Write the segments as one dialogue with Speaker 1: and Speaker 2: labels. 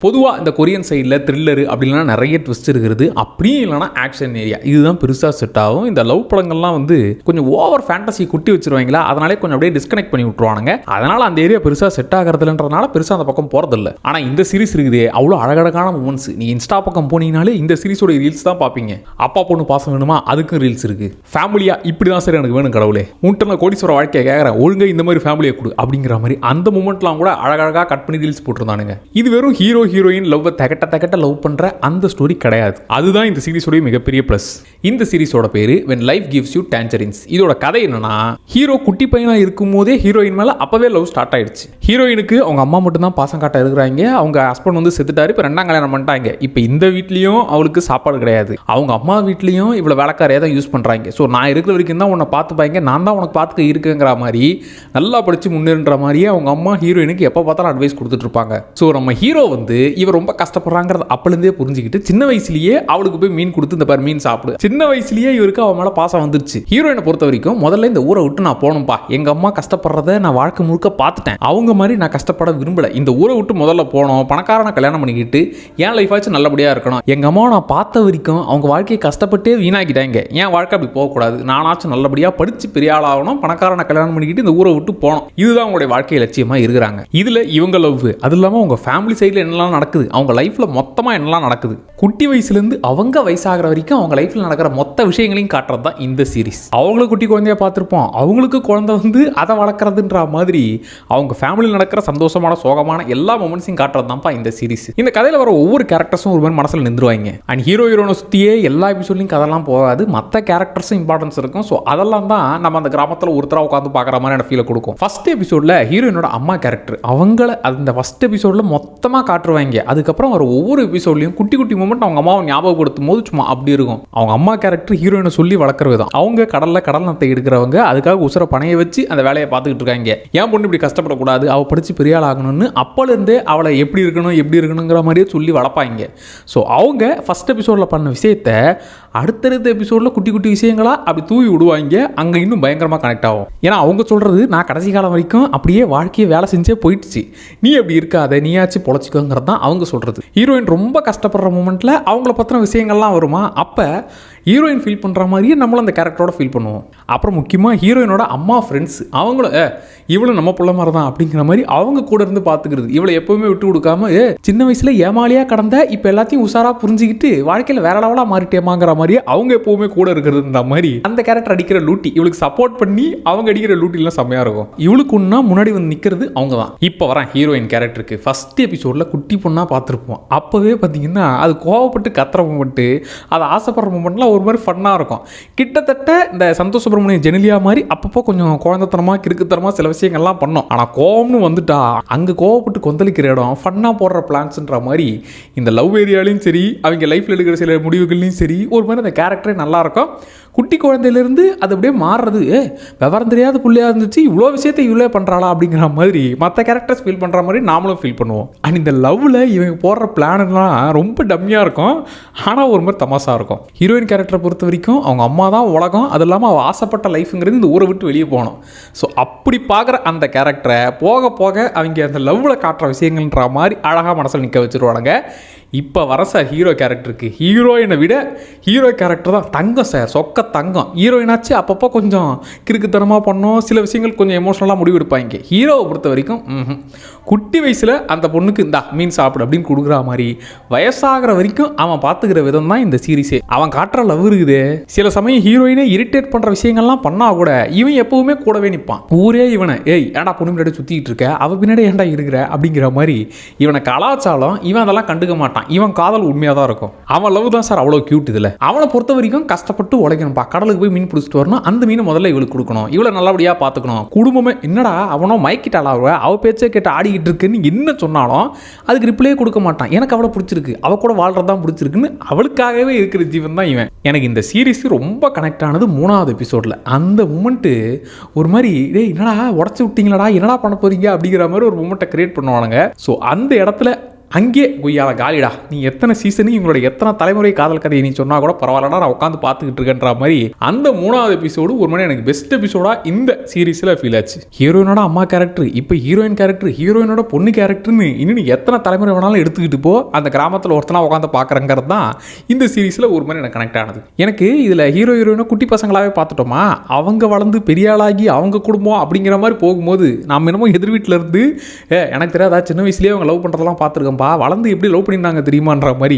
Speaker 1: பொதுவாக இந்த கொரியன் சைடில் த்ரில்லரு அப்படிலாம் நிறைய ட்விஸ்ட் இருக்கிறது. அப்படியும் இல்லைனா ஆக்ஷன் ஏரியா இதுதான் பெருசாக செட் ஆகும். இந்த லவ் படங்கள்லாம் வந்து கொஞ்சம் ஓவர் ஃபேண்டசி குட்டி வச்சிருவாங்களா, அதனாலே கொஞ்சம் அப்படியே டிஸ்கனெக்ட் பண்ணி விட்டுருவானுங்க. அதனால் அந்த ஏரியா பெருசாக செட் ஆகிறதுன்றதுனால பெருசாக அந்த பக்கம் போகிறதில்ல. ஆனால் இந்த சீரிஸ் இருக்குது அவ்வளோ அழகழகான மூமெண்ட்ஸ். நீ இன்ஸ்டா பக்கம் போனீங்கனாலே இந்த சீரிஸோட ரீல்ஸ் தான் பார்ப்பீங்க. அப்பா பொண்ணு பாசம் வேணுமா, அதுக்கும் ரீல்ஸ் இருக்குது. ஃபேமிலியாக இப்படி தான் சார் எனக்கு வேணும் கடவுளே, உன்ட்டு கோடீஸ்வர வாழ்க்கையை கேட்குறேன், ஒழுங்காக இந்த மாதிரி ஃபேமிலியை கொடு அப்படிங்கிற மாதிரி அந்த மூமெண்ட்லாம் கூட அழகழகாக கட் பண்ணி ரீல்ஸ் போட்டிருந்தானுங்க. இது வெறும் ஹீரோயின் லவ் தகட்ட லவ் பண்ற அந்த ஸ்டோரி கிடையாது. அதுதான் இந்த சீரிஸோட மிகப்பெரிய பிளஸ். இந்த சீரிஸோட பேரு When Life Gives You Tangerines. இதோட கதை என்னன்னா, ஹீரோ குட்டி பையனா இருக்கும் போதே ஹீரோயின் மேல அப்பவே லவ் ஸ்டார்ட் ஆயிடுச்சு. ஹீரோயினுக்கு அவங்க அம்மா மட்டும் தான் பாசம் காட்ட இருக்கிறாங்க. அவங்க ஹஸ்பண்ட் வந்து செத்துட்டாரு, இப்போ ரெண்டாம் கல்யாணம் பண்ணிட்டாங்க. இப்போ இந்த வீட்லயும் அவளுக்கு சாப்பாடு கிடையாது, அவங்க அம்மா வீட்லயும் இவ்வளவு வேலைக்காரையா தான் யூஸ் பண்றாங்க. ஸோ நான் இருக்கிற வரைக்கும் தான் உன்னை பார்த்துப்பாங்க, நான் தான் உனக்கு பார்த்துக்க இருக்குங்கிற மாதிரி நல்லா படிச்சு முன்னேறுன்ற மாதிரியே அவங்க அம்மா ஹீரோயினுக்கு எப்போ பார்த்தாலும் அட்வைஸ் கொடுத்துட்டு இருப்பாங்க. ஸோ நம்ம ஹீரோ வந்து இவர் ரொம்ப கஷ்டப்படுறாங்கிறது அப்பலேருந்தே புரிஞ்சுக்கிட்டு சின்ன வயசுலயே அவளுக்கு போய் மீன் கொடுத்து இந்த பாரு மீன் சாப்பிடு, சின்ன வயசுலயே இவருக்கு அவன் மேல பாசம் வந்துருச்சு. ஹீரோயினை பொறுத்த வரைக்கும் முதல்ல இந்த ஊரை விட்டு நான் போகணும்பா, எங்க அம்மா கஷ்டப்படுறத நான் வாழ்க்கை முழுக்க பார்த்துட்டேன், அவங்க மாதிரி நான் கஷ்டப்பட விரும்பல, இந்த ஊரை விட்டு முதல்ல போகணும், பணக்காரனை கல்யாணம் பண்ணிக்கிட்டு என் லைஃப் ஆச்சு நல்லபடியா இருக்கணும், எங்க அம்மாவை நான் பார்த்த வரைக்கும் அவங்க வாழ்க்கையை கஷ்டப்பட்டே வீணாக்கிட்டாங்க, என் வாழ்க்கை அப்படி போகக்கூடாது, நானாச்சும் நல்லபடியா படிச்சு பெரிய ஆளாகணும், பணக்காரனை கல்யாணம் பண்ணிக்கிட்டு இந்த ஊரை விட்டு போகணும், இதுதான் அவங்களுடைய வாழ்க்கை லட்சியமா இருக்கிறாங்க. இதுல இவங்க லவ், அது இல்லாம அவங்க ஃபேமிலி சைடில் என்னெல்லாம் நடக்குது, அவங்க லைஃப்ல மொத்தமா என்னெல்லாம் நடக்குது, குட்டி வயசுலேருந்து அவங்க வயசாகிற வரைக்கும் அவங்க லைஃப்ல நடக்கிற மொத்த விஷயங்களையும் காட்டுறது தான் இந்த சீரிஸ். அவங்களுக்கு குட்டி குழந்தைய பார்த்துருப்போம், அவங்களுக்கு குழந்தை வந்து அதை வளர்க்குறதுன்ற மாதிரி அவங்க ஃபேமிலியில் நடக்கிற சந்தோஷமான சோகமான எல்லா மொமெண்ட்ஸையும் காட்டுறது தான்ப்பா இந்த சீரிஸ். இந்த கதையில் வர ஒவ்வொரு கேரக்டர்ஸும் ஒரு மாதிரி மனசில் நின்றுவாங்க. அண்ட் ஹீரோயினை சுற்றியே எல்லா எபிசோட்லையும் கதெல்லாம் போகாது, மற்ற கேரக்டர்ஸும் இம்பார்ட்டன்ஸ் இருக்கும். ஸோ அதெல்லாம் தான் நம்ம அந்த கிராமத்தில் ஒருத்தராக உட்காந்து பார்க்குற மாதிரி எனக்கு ஃபீலை கொடுக்கும். ஃபர்ஸ்ட் எபிசோடில் ஹீரோயினோட அம்மா கேரக்டர் அவங்கள அந்த ஃபர்ஸ்ட் எபிசோடில் மொத்தமாக காட்டுருவாங்க. அதுக்கப்புறம் வர ஒவ்வொரு எபிசோட்லையும் குட்டி குட்டி மூமெண்ட் அவங்க அம்மாவை ஞாபகப்படுத்தும் போது சும்மா அப்படி இருக்கும். அவங்க அம்மா கேரக்டர் ஹீரோயினை சொல்லி வளர்க்குற விதம், அவங்க கடல் நத்தை எடுக்கிறவங்க, அதுக்காக உசுர பணைய வச்சு அந்த வேலையை பார்த்துக்கிட்டு இருக்காங்க. ஏன் பொண்ணு இப்படி கஷ்டப்படக்கூடாது, அவள் படித்து பெரிய ஆள் ஆகணும்னு அப்போலேருந்தே அவளை எப்படி இருக்கணுங்கிற மாதிரியே சொல்லி வளர்ப்பாங்க. ஸோ அவங்க ஃபர்ஸ்ட் எபிசோடில் பண்ண விஷயத்த அடுத்தடுத்த எபிசோடில் குட்டி குட்டி விஷயங்களா அப்படி தூவி விடுவாங்க. அங்கே இன்னும் பயங்கரமாக கனெக்ட் ஆகும். ஏன்னா அவங்க சொல்கிறது, நான் கடைசி காலம் வரைக்கும் அப்படியே வாழ்க்கையை வேலை செஞ்சே போயிடுச்சு, நீ அப்படி இருக்காத, நீயாச்சும் பொழைச்சிக்கோங்கிறது தான் அவங்க சொல்கிறது. ஹீரோயின் ரொம்ப கஷ்டப்படுற மூமெண்ட்டில் அவங்கள பற்றின விஷயங்கள்லாம் வருமா, அப்போ ஹீரோயின் ஃபீல் பண்ணுற மாதிரியே நம்மளும் அந்த கேரக்டரோட ஃபீல் பண்ணுவோம். அப்புறம் முக்கியமாக ஹீரோயினோட அம்மா ஃப்ரெண்ட்ஸ் அவங்களும் இவளும் நம்ம பிள்ளை மாதிரி தான் அப்படிங்கிற மாதிரி அவங்க கூட இருந்து பார்த்துக்கிறது, இவளை எப்போவுமே விட்டு கொடுக்காம சின்ன வயசில் ஏமாலியாக கடந்த இப்போ எல்லாத்தையும் உஷாராக புரிஞ்சுக்கிட்டு வாழ்க்கையில் வேற லெவலாக மாறிட்டேமாங்கிற மாதிரியே அவங்க எப்போவுமே கூட இருக்கிறதுன்ற மாதிரி அந்த கேரக்டர் அடிக்கிற லூட்டி, இவளுக்கு சப்போர்ட் பண்ணி அவங்க அடிக்கிற லூட்டிலாம் செம்மையாக இருக்கும். இவளுக்கு ஒன்றா முன்னாடி வந்து நிற்கிறது அவங்க தான். இப்போ வரேன் ஹீரோயின் கேரக்டருக்கு. ஃபர்ஸ்ட் எபிசோடில் குட்டி பொண்ணாக பார்த்துருப்போம். அப்போவே பார்த்தீங்கன்னா அது கோவப்பட்டு கத்துற மூமெண்ட்டு, அது ஆசைப்படுற மூமெண்ட்லாம் ஒரு மாதிரி ஃபன்னாக இருக்கும். கிட்டத்தட்ட இந்த சந்தோஷ் சுப்ரமணியம் ஜெனிலியா மாதிரி அப்பப்போ கொஞ்சம் குழந்தைத்தனமாக கிறுக்குத்தனமாக சில விஷயங்கள்லாம் பண்ணோம். ஆனால் கோவம்னு வந்துட்டா அங்கே கோவப்பட்டு கொந்தளிக்கிற இடம், ஃபன்னாக போடுற பிளான்ஸ்ன்ற மாதிரி இந்த லவ் ஏரியாலையும் சரி, அவங்க லைஃப்பில் எடுக்கிற சில முடிவுகள்லையும் சரி, ஒரு மாதிரி அந்த கேரக்டரே நல்லாயிருக்கும். குட்டி குழந்தையிலேருந்து அது அப்படியே மாறுறது, விவரம் தெரியாத பிள்ளையாக இருந்துச்சு, இவ்வளோ விஷயத்தை இவ்வளோ பண்ணுறாளா அப்படிங்கிற மாதிரி மற்ற கேரக்டர்ஸ் ஃபீல் பண்ணுற மாதிரி நாமளும் ஃபீல் பண்ணுவோம். அண்ட் இந்த லவ்வில் இவங்க போடுற பிளான்லாம் ரொம்ப டம்மியாக இருக்கும், ஆனால் ஒரு மாதிரி தமாசா இருக்கும். ஹீரோயின் கேரக்டரை பொறுத்த வரைக்கும் அவங்க அம்மா தான் உலகம், அது இல்லாமல் அவள் ஆசைப்பட்ட லைஃப்ங்கிறது இந்த ஊரை விட்டு வெளியே போகணும். ஸோ அப்படி பார்க்குற அந்த கேரக்டரை போக போக அவங்க அந்த லவ்வில் காட்டுற விஷயங்கள்ன்ற மாதிரி அழகாக மனசில் நிற்க வச்சுருவானுங்க. இப்போ வர சார் ஹீரோ கேரக்டருக்கு, ஹீரோயினை விட ஹீரோ கேரக்டர் தான் தங்கம் சார், சொக்க தங்கம். ஹீரோயினாச்சு அப்பப்போ கொஞ்சம் கிறுக்குத்தனமாக பண்ணோம், சில விஷயங்கள் கொஞ்சம் எமோஷனலாக முடிவு எடுப்பாங்க. ஹீரோவை பொறுத்த வரைக்கும் குட்டி வயசில் அந்த பொண்ணுக்கு இந்த மீன் சாப்பிடு அப்படின்னு கொடுக்குற மாதிரி வயசாகிற வரைக்கும் அவன் பார்த்துக்கிற விதம் தான் இந்த சீரிஸே. அவன் காட்டுற லவ் இருக்குது. சில சமயம் ஹீரோயினை இரிட்டேட் பண்ணுற விஷயங்கள்லாம் பண்ணால் கூட இவன் எப்பவுமே கூடவே நிற்பான். ஊரே இவனை ஏன்டா பொண்ணு பின்னாடி சுற்றிக்கிட்டு இருக்க, அவள் பின்னாடி ஏன்டா இருக்கிற அப்படிங்கிற மாதிரி இவனை கலாச்சாரம் இவன் அதெல்லாம் கண்டுக்க மாட்டான். இவன் காதல் உண்மையாக தான் இருக்கும். அவன் லவ் தான் சார் அவ்வளோ கியூட். இதில் அவனை பொறுத்த வரைக்கும் கஷ்டப்பட்டு உழைக்கணும்ப்பா, கடலுக்கு போய் மீன் பிடிச்சிட்டு வரணும், அந்த மீனை முதல்ல இவளுக்கு கொடுக்கணும், இவளை நல்லபடியாக பார்த்துக்கணும். குடும்பமே என்னடா அவனோ மயக்கிட்டாளா, அவ பேச்சை கேட்டு ஆடிக்கிட்டு இருக்குன்னு என்ன சொன்னாலும் அதுக்கு ரிப்ளையே கொடுக்க மாட்டான். எனக்கு அவளை பிடிச்சிருக்கு, அவ கூட வாழ்றதான் பிடிச்சிருக்குன்னு அவளுக்காகவே இருக்கிற ஜீவன் தான் இவன். எனக்கு இந்த சீரிஸ் ரொம்ப கனெக்ட் ஆனது 3வது எபிசோடில். அந்த மூமெண்ட்டு ஒரு மாதிரி என்னடா உடச்சி விட்டீங்களடா, என்னடா பண்ண போறீங்க அப்படிங்கிற மாதிரி ஒரு மூமெண்ட்டை கிரியேட் பண்ணுவானுங்க. ஸோ அந்த இடத்துல அங்கே கொய்யால காலிடா, நீ எத்தனை சீசனு இவங்களோட எத்தனை தலைமுறை காதல் கதையை நீ சொன்னா கூட பரவாயில்லடா, நான் உட்காந்து பார்த்துக்கிட்டு இருக்கேன்ற மாதிரி அந்த 3வது எபிசோடு ஒரு மாதிரி எனக்கு பெஸ்ட் எபிசோடா இந்த சீரீஸ்ல ஃபீல் ஆச்சு. ஹீரோயினோட அம்மா கேரக்டர், இப்போ ஹீரோயின் கேரக்டர், ஹீரோயினோட பொண்ணு கேரக்டர்னு இன்னும் எத்தனை தலைமுறை வேணாலும் எடுத்துக்கிட்டு போ, அந்த கிராமத்தில் ஒருத்தனா உட்காந்து பார்க்குறங்கிறது தான் இந்த சீரீஸில் ஒரு மாதிரி எனக்கு கனெக்ட் ஆனது. எனக்கு இதில் ஹீரோயினை குட்டி பசங்களாகவே பார்த்துட்டோமா, அவங்க வளர்ந்து பெரிய ஆளாகி அவங்க குடும்பம் அப்படிங்கிற மாதிரி போகும்போது நம்ம என்னமோ எதிர் வீட்டில் இருந்து எனக்கு தெரியாதா சின்ன வயசுலேயே அவங்க லவ் பண்ணுறதெல்லாம் பார்த்துருக்கோம், வளர்ந்து எப்படி லவ் பண்ணிருந்தாங்க தெரியுமான்ற மாதிரி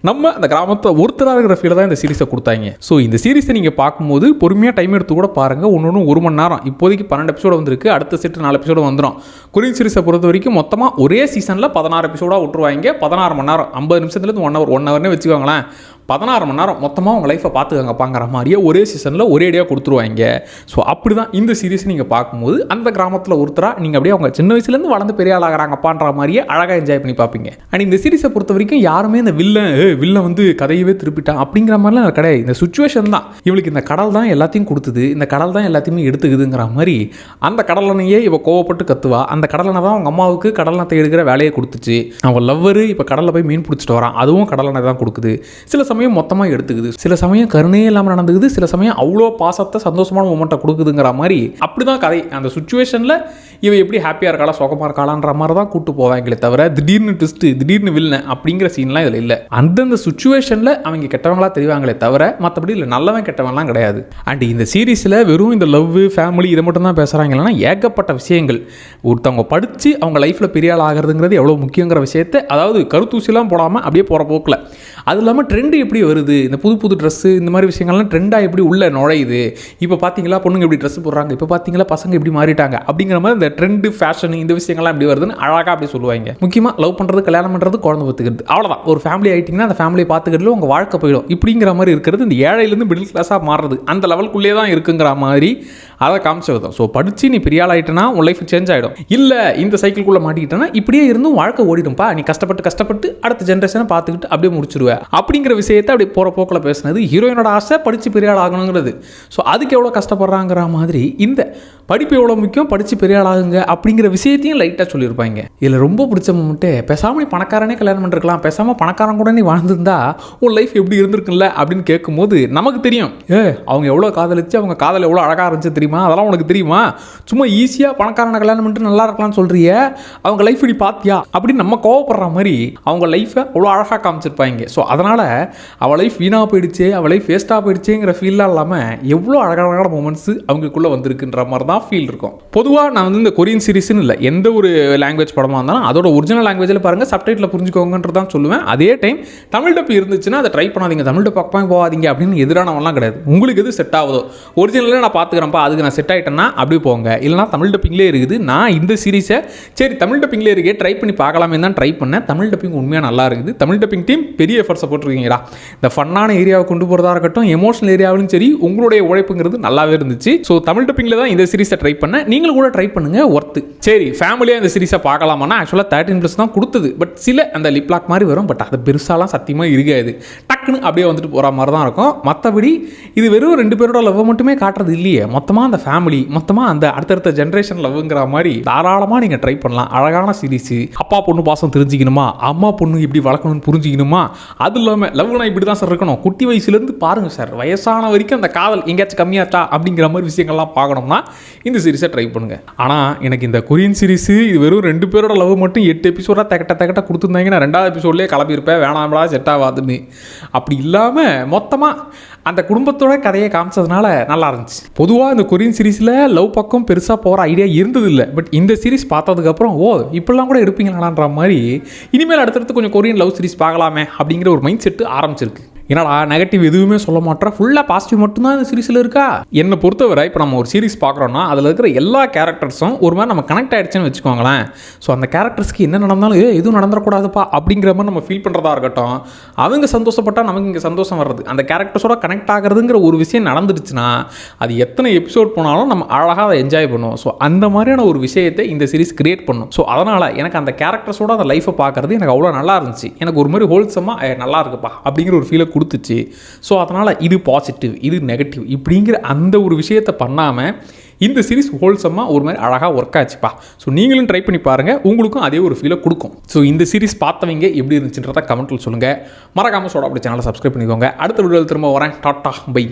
Speaker 1: நம்ம அந்த கிராமத்தை ஒருத்தராக இருக்கிற ஃபீல் தான் இந்த சீரிஸை கொடுத்தாங்க. ஸோ இந்த சீரிஸை நீங்கள் பார்க்கும்போது பொறுமையாக டைம் எடுத்து கூட பாருங்கள். ஒன்று 1 மணி நேரம், இப்போதைக்கு 12 எபிசோடு வந்திருக்கு, அடுத்த செட்டு 4 எபிசோடு வந்துடும். கொரியன் சீரிஸை பொறுத்த வரைக்கும் மொத்தமாக ஒரே சீசனில் 16 எபிசோடாக விட்டுருவாங்க. 16 மணி நேரம், 50 நிமிஷத்துலேருந்து 1 ஹவர்னே வச்சுக்கோங்களேன். 16 மணி நேரம் மொத்தமாக உங்கள் லைஃப்பை பார்த்துக்கங்கப்பாங்கிற மாதிரியே ஒரே சீசனில் ஒரேடியாக கொடுத்துருவாங்க. ஸோ அப்படி தான் இந்த சீரிஸ் நீங்கள் பார்க்கும்போது அந்த கிராமத்தில் ஒருத்தராக நீங்கள் அப்படியே அவங்க சின்ன வயசுலேருந்து வளர்ந்து பெரிய ஆளாகிறாங்கப்பான்ற மாதிரியே அழகாக என்ஜாய் பண்ணி பார்ப்பீங்க. அண்ட் இந்த சீரிஸை பொறுத்த வரைக்கும் யாருமே இந்த வில்லன் வந்து கதையவே திருப்பிட்டான் அப்படிங்கிற மாதிரிலாம் கிடையாது. இந்த சுச்சுவேஷன் தான் இவளுக்கு, இந்த கடல் தான் எல்லாத்தையும் கொடுத்துது, இந்த கடல் தான் எல்லாத்தையுமே எடுத்துக்குதுங்கிற மாதிரி அந்த கடலனையே இவ கோவப்பட்டு கத்துவா. அந்த கடலனை தான் அவங்க அம்மாவுக்கு கடலனத்தை எடுக்கிற வேலையை கொடுத்துச்சு. அவன் லவ்வரு இப்போ கடலில் போய் மீன் பிடிச்சிட்டு வரான், அதுவும் கடலனை தான் கொடுக்குது. சில சமயம் மொத்தமாக எடுத்துக்குது, சில சமயம் கருணையே இல்லாமல் நடந்துக்குது, சில சமயம் அவ்வளோ பாசத்தை சந்தோஷமான மூமெண்ட்டை கொடுக்குதுங்கிற மாதிரி அப்படிதான் கதை. அந்த சுச்சுவேஷனில் இவ எப்படி ஹாப்பியாக இருக்காளா சோகமாக இருக்காளான்ற மாதிரி தான் கூட்டு போவாங்களே தவிர திடீர்னு ட்விஸ்ட், திடீர்னு வில்லன் அப்படிங்கிற சீன்லாம் இதில் இல்லை. அந்தந்த சுச்சுவேஷனில் அவங்க கெட்டவங்களா தெரிவாங்களே தவிர மற்றபடி இல்லை நல்லவன் கெட்டவன்லாம் கிடையாது. அண்ட் இந்த சீரீஸில் வெறும் இந்த லவ், ஃபேமிலி இதை மட்டும் தான் பேசுகிறாங்கன்னா ஏகப்பட்ட விஷயங்கள். ஒருத்தவங்க படித்து அவங்க லைஃப்பில் பெரிய ஆள் ஆகிறதுங்கிறது எவ்வளோ முக்கியங்கிற விஷயத்தை, அதாவது கருத்தூசிலாம் போடாமல் அப்படியே போகிற போக்கில், அது இல்லாமல் ட்ரெண்டு எப்படி வருது, இந்த புது ட்ரெஸ்ஸு இந்த மாதிரி விஷயங்கள்லாம் ட்ரெண்டாக எப்படி உள்ளே நுழையுது, இப்போ பார்த்தீங்களா பொண்ணுங்க எப்படி ட்ரெஸ் போடுறாங்க, இப்போ பார்த்தீங்களா பசங்க எப்படி மாறிட்டாங்க அப்படிங்கிற மாதிரி இந்த ட்ரெண்டு, ஃபேஷன் இந்த விஷயங்கள்லாம் எப்படி வருதுன்னு அழகாக அப்படி சொல்லுவாங்க. முக்கியமாக லவ் பண்ணுறது, கல்யாணம் பண்ணுறது, குழந்தை பார்த்துக்கிறது, அவ்வளோதான். ஒரு ஃபேமிலி ஆகிட்டிங்கன்னா அந்த ஃபேமிலியை பார்த்துக்கிறதுல உங்கள் வாழ்க்கை போயிடும். இப்படிங்கிற மாதிரி இருக்கிறது இந்த ஏழையிலேருந்து மிடில் கிளாஸாக மாறுறது அந்த லெவலுக்குள்ளே தான் இருக்குங்கிற மாதிரி அதை காமிச்ச விதம். ஸோ படித்து நீ பெரிய ஆள் ஆகிட்டனா உன் லைஃப் சேஞ்ச் ஆகிடும். இல்லை இந்த சைக்கிள்குள்ளே மாட்டிக்கிட்டேன்னா இப்படியே இருந்தும் வாழ்க்கை ஓடிடும்பா, நீ கஷ்டப்பட்டு அடுத்த ஜென்ரேஷனை பார்த்துக்கிட்டு அப்படியே முடிச்சிடுவேன் அப்படிங்கிற விஷயத்தை அப்படி போகிற போக்கில் பேசுனது. ஹீரோயினோட ஆசை படித்து பெரிய ஆள் ஆகணுங்கிறது. ஸோ அதுக்கு எவ்வளோ கஷ்டப்படுறாங்கிற மாதிரி இந்த படிப்பு எவ்வளோ முக்கியம், படித்து பெரிய ஆள் ஆகுங்க அப்படிங்கிற விஷயத்தையும் லைட்டாக சொல்லியிருப்பாங்க. இதில் ரொம்ப பிடிச்ச மூமெண்ட்டு, பேசாமல் நீ பணக்காரனே கல்யாணம் பண்ணிருக்கலாம், பேசாமல் பணக்காரன் கூட நீ வாழ்ந்துருந்தா உன் லைஃப் எப்படி இருந்திருக்குல்ல அப்படின்னு கேட்கும்போது நமக்கு தெரியும், அவங்க எவ்வளோ காதலிச்சு, அவங்க காதல் எவ்வளோ அழகாக இருந்துச்சு தெரியுமா, அதெல்லாம் உனக்கு தெரியுமா, சும்மா ஈஸியாக பணக்காரனை கல்யாணம் பண்ணிட்டு நல்லா இருக்கலாம்னு சொல்கிறிய, அவங்க லைஃப் நீ பார்த்தியா அப்படின்னு நம்ம கோவப்படுற மாதிரி அவங்க லைஃப்பை அவ்வளோ அழகாக காமிச்சிருப்பாங்க. ஸோ அதனால் அவள் லைஃப் வீணாக போயிடுச்சு, அவள் லைஃப் வேஸ்ட்டாக போயிடுச்சுங்கிற ஃபீல்லாம் இல்லாமல் எவ்வளோ அழகான மூமெண்ட்ஸ் அவங்களுக்குள்ளே வந்திருக்குன்ற மாதிரி தான் ஃபீல் இருக்கும். பொதுவாக நான் வந்து இந்த கொரியன் சீரிஸ்னு இல்லை, எந்த ஒரு லாங்குவேஜ் படமாக இருந்தாலும் அதோட ஒரிஜினல் லாங்குவேஜில் பாருங்கள், சப்டைட்டில் புரிஞ்சுக்கோங்கன்றதான் சொல்லுவேன். அதே டைம் தமிழ் டப் இருந்துச்சுன்னா அதை ட்ரை பண்ணாதீங்க, தமிழ் டப் பக்கம் போகாதீங்க அப்படின்னு எதிரானவெல்லாம் கிடையாது. உங்களுக்கு எது செட் ஆகுதோ, ஒரிஜினலே நான் பார்த்துக்கிறேன்ப்பா அதுக்கு நான் செட் ஆகிட்டேன்னா அப்படி போங்க, இல்லைனா தமிழ் டப்பிங்லேயே இருக்குது. நான் இந்த சீரிஸை சரி தமிழ் டப்பிங்லேயே இருக்கே ட்ரை பண்ணி பார்க்கலாமே தான் ட்ரை பண்ணேன். தமிழ் டப்பிங் உண்மையாக நல்லா இருக்குது. தமிழ் டப்பிங் டீம் பெரிய எஃபர்ட்ஸை போட்டிருக்கீங்களா, இந்த ஃபன்னான ஏரியாவை கொண்டு போகிறதா இருக்கட்டும், எமோஷனல் ஏரியாவிலும் சரி உங்களுடைய உழைப்புங்கிறது நல்லாவே இருந்துச்சு. ஸோ தமிழ் டப்பிங்கில் தான் இந்த சீரிஸை ட்ரை பண்ணேன், நீங்களும் கூட ட்ரை பண்ணுங்க, ஒர்த்து. சரி ஃபேமிலியாக இந்த சீரிஸை பார்க்கலாமான்னா ஆக்சுவலாக 13+ தான் கொடுத்தது. பட் சில அந்த லிப்லாக் மாதிரி வரும், பட் அது பெருசாலாம் சத்தியமாக இருக்காது, டக்குன்னு அப்படியே வந்துட்டு போகிற மாதிரி தான் இருக்கும். மற்றபடி இது வெறும் 2 பேரோட லவ் மட்டுமே காட்டுறது இல்லையே, மொத்தமாக அந்த ஃபேமிலி, மொத்தமாக அந்த அடுத்தடுத்த ஜென்ரேஷன் லவ்ங்கிற மாதிரி தாராளமாக நீங்கள் ட்ரை பண்ணலாம். அழகான சீரிஸ். அப்பா பொண்ணு பாசம் தெரிஞ்சுக்கணுமா, அம்மா பொண்ணு எப்படி வளர்க்கணும்னு புரிஞ்சுக்கணுமா, அது இல்லாமல் லவ்னா இப்படி தான் சார் இருக்கணும், குட்டி வயசுலேருந்து பாருங்கள் சார் வயசான வரைக்கும் அந்த காதல் எங்கேயாச்சும் கம்மியாச்சா அப்படிங்கிற மாதிரி விஷயங்கள்லாம் பார்க்கணும்னா இந்த சீரிஸை ட்ரை பண்ணுங்கள். ஆனால் எனக்கு இந்த கொரியன் சீரிஸ் இது வெறும் 2 பேரோட லவ் மட்டும் 8 எபிசோடாக தகட்ட கொடுத்துருந்தாங்க, நான் 2வது எபிசோட்லேயே கிளம்பியிருப்பேன், வேணாம்டா செட் ஆகாதுன்னு. அப்படி இல்லாமல் மொத்தமாக அந்த குடும்பத்தோட கதையை காமிச்சதுனால நல்லா இருந்துச்சு. பொதுவாக இந்த கொரியன் சீரிஸில் லவ் பக்கம் பெருசாக போகிற ஐடியா இருந்ததில்லை. பட் இந்த சீரிஸ் பார்த்ததுக்கப்புறம் இப்படிலாம் கூட எடுப்பீங்களான்ற மாதிரி இனிமேல் அடுத்தடுத்து கொஞ்சம் கொரியன் லவ் சீரிஸ் பார்க்கலாமே அப்படிங்கிற ஒரு மைண்ட் செட்டு ஆரம்பிச்சிருக்கு. என்னடா நெகட்டிவ் எதுவுமே சொல்ல மாட்டேன், ஃபுல்லாக பாசிட்டிவ் மட்டும்தான் இந்த சீரிஸில் இருக்கா. என்னை பொறுத்தவரை இப்போ நம்ம ஒரு சீரிஸ் பார்க்குறோன்னா அதில் இருக்கிற எல்லா கேரக்டர்ஸும் ஒரு மாதிரி நம்ம கனெக்ட் ஆகிடுச்சுன்னு வச்சுக்கோங்களேன். ஸோ அந்த கேரக்டர்ஸ்க்கு என்ன நடந்தாலும் எதுவும் நடந்துடக்கூடாதுப்பா அப்படிங்கிற மாதிரி நம்ம ஃபீல் பண்ணுறதா இருக்கட்டும், அவங்க சந்தோஷப்பட்டால் நமக்கு இங்கே சந்தோஷம் வர்றது, அந்த கேரக்டர்ஸோட கனெக்ட் ஆகிறதுங்கிற ஒரு விஷயம் நடந்துடுச்சுன்னா அது எத்தனை எபிசோட் போனாலும் நம்ம அழகாக அதை என்ஜாய் பண்ணுவோம். ஸோ அந்த மாதிரியான ஒரு விஷயத்தை இந்த சீரிஸ் கிரியேட் பண்ணும். ஸோ அதனால் எனக்கு அந்த கேரக்டர்ஸோட அந்த லைஃப்பை பார்க்குறது எனக்கு அவ்வளோ நல்லா இருந்துச்சு. எனக்கு ஒரு மாதிரி ஹோல்சமாக நல்லா இருக்குப்பா அப்படிங்கிற ஒரு ஃபீலை கொடுத்துச்சு. ஸோ அதனால் இது பாசிட்டிவ் இது நெகட்டிவ் இப்படிங்கிற அந்த ஒரு விஷயத்தை பண்ணாமல் இந்த சீரிஸ் ஹோல்சமாக ஒரு மாதிரி அழகாக ஒர்க் ஆச்சுப்பா. ஸோ நீங்களும் ட்ரை பண்ணி பாருங்கள், உங்களுக்கும் அதே ஒரு ஃபீலை கொடுக்கும். ஸோ இந்த சீரிஸ் பார்த்தவங்க எப்படி இருந்துச்சுன்றத கமெண்ட்டில் சொல்லுங்கள். மறக்காமல் சோடா அப்படி சேனலை சப்ஸ்கிரைப் பண்ணிக்கோங்க. அடுத்த வீடியோவில் திரும்ப வரேன். Tata by.